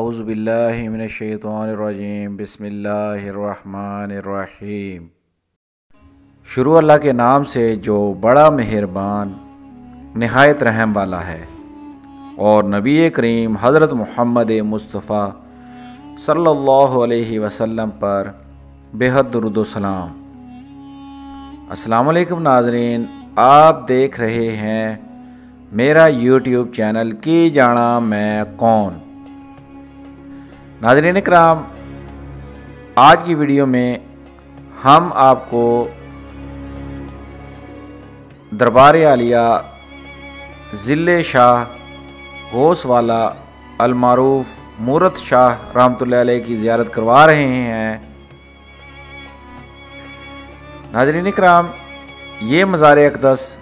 اعوذ باللہ من الشیطان الرجیم بسم اللہ الرحمن الرحیم۔ شروع اللہ کے نام سے جو بڑا مہربان نہایت رحم والا ہے، اور نبی کریم حضرت محمد مصطفیٰ صلی اللہ علیہ وسلم پر بے حد درود و سلام۔ السلام علیکم ناظرین، آپ دیکھ رہے ہیں میرا یوٹیوب چینل کی جانا میں کون۔ ناظرین اکرام، آج کی ویڈیو میں ہم آپ کو دربار عالیہ ضلع شاہ غوث والا المعروف مورت شاہ رحمۃ اللہ علیہ کی زیارت کروا رہے ہیں۔ ناظرین اکرام، یہ مزار اقدس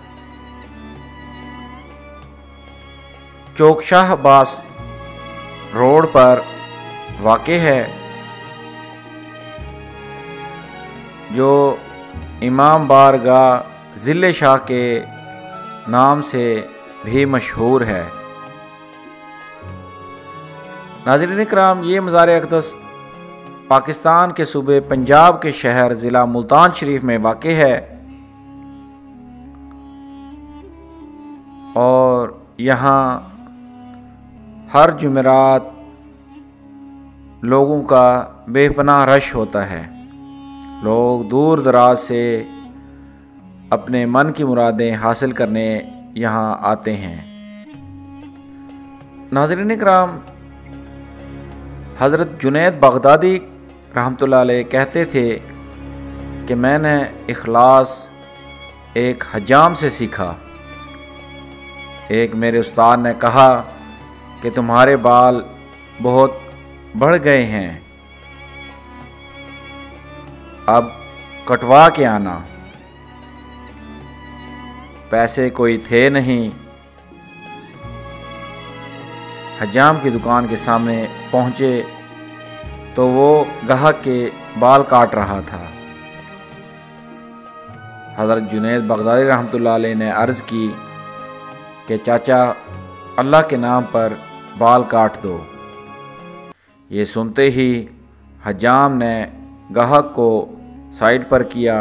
چوک شاہ عباس روڈ پر واقع ہے، جو امام بارگاہ ضلع شاہ کے نام سے بھی مشہور ہے۔ ناظرین اکرام، یہ مزار اقدس پاکستان کے صوبے پنجاب کے شہر ضلع ملتان شریف میں واقع ہے، اور یہاں ہر جمعرات لوگوں کا بے پناہ رش ہوتا ہے۔ لوگ دور دراز سے اپنے من کی مرادیں حاصل کرنے یہاں آتے ہیں۔ ناظرین اکرام، حضرت جنید بغدادی رحمۃ اللہ علیہ کہتے تھے کہ میں نے اخلاص ایک حجام سے سیکھا۔ ایک میرے استاد نے کہا کہ تمہارے بال بہت بڑھ گئے ہیں، اب کٹوا کے آنا۔ پیسے کوئی تھے نہیں۔ حجام کی دکان کے سامنے پہنچے تو وہ گاہک کے بال کاٹ رہا تھا۔ حضرت جنید بغدادی رحمۃ اللہ علیہ نے عرض کی کہ چاچا، اللہ کے نام پر بال کاٹ دو۔ یہ سنتے ہی حجام نے گاہک کو سائڈ پر کیا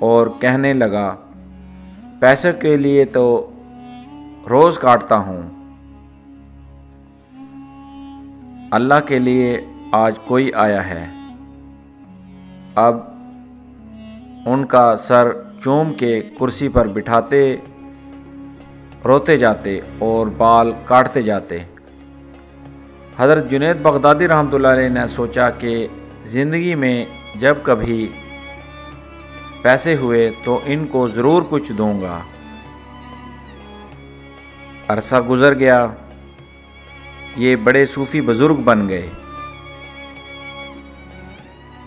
اور کہنے لگا، پیسے کے لیے تو روز کاٹتا ہوں، اللہ کے لیے آج کوئی آیا ہے۔ اب ان کا سر چوم کے کرسی پر بٹھاتے، روتے جاتے اور بال کاٹتے جاتے۔ حضرت جنید بغدادی رحمۃ اللہ علیہ نے سوچا کہ زندگی میں جب کبھی پیسے ہوئے تو ان کو ضرور کچھ دوں گا۔ عرصہ گزر گیا، یہ بڑے صوفی بزرگ بن گئے۔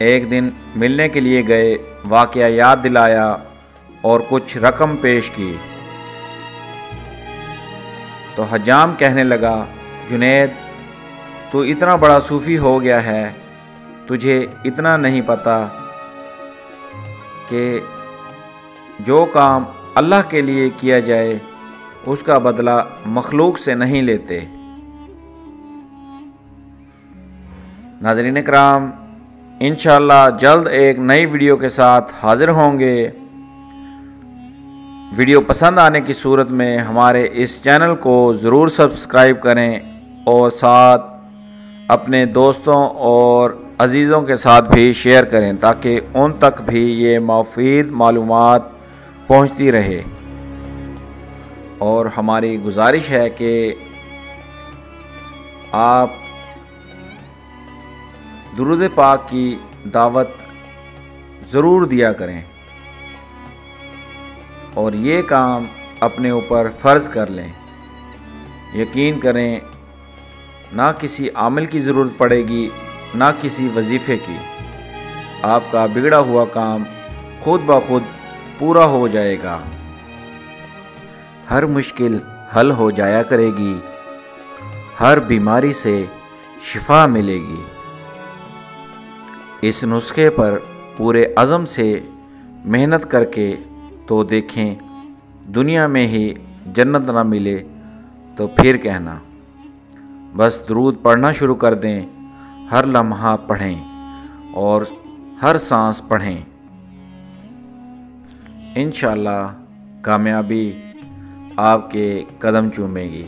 ایک دن ملنے کے لیے گئے، واقعہ یاد دلایا اور کچھ رقم پیش کی تو حجام کہنے لگا، جنید، تو اتنا بڑا صوفی ہو گیا ہے، تجھے اتنا نہیں پتہ کہ جو کام اللہ کے لیے کیا جائے اس کا بدلہ مخلوق سے نہیں لیتے۔ ناظرین اکرام، انشاءاللہ جلد ایک نئی ویڈیو کے ساتھ حاضر ہوں گے۔ ویڈیو پسند آنے کی صورت میں ہمارے اس چینل کو ضرور سبسکرائب کریں اور ساتھ اپنے دوستوں اور عزیزوں کے ساتھ بھی شیئر کریں تاکہ ان تک بھی یہ مفید معلومات پہنچتی رہے۔ اور ہماری گزارش ہے کہ آپ درود پاک کی دعوت ضرور دیا کریں اور یہ کام اپنے اوپر فرض کر لیں۔ یقین کریں، نہ کسی عامل کی ضرورت پڑے گی، نہ کسی وظیفے کی۔ آپ کا بگڑا ہوا کام خود بخود پورا ہو جائے گا۔ ہر مشکل حل ہو جایا کرے گی، ہر بیماری سے شفا ملے گی۔ اس نسخے پر پورے عزم سے محنت کر کے تو دیکھیں، دنیا میں ہی جنت نہ ملے تو پھر کہنا۔ بس درود پڑھنا شروع کر دیں، ہر لمحہ پڑھیں اور ہر سانس پڑھیں، انشاءاللہ کامیابی آپ کے قدم چومے گی۔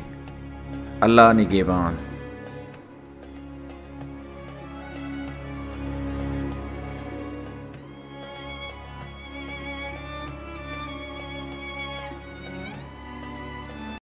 اللہ نگہبان۔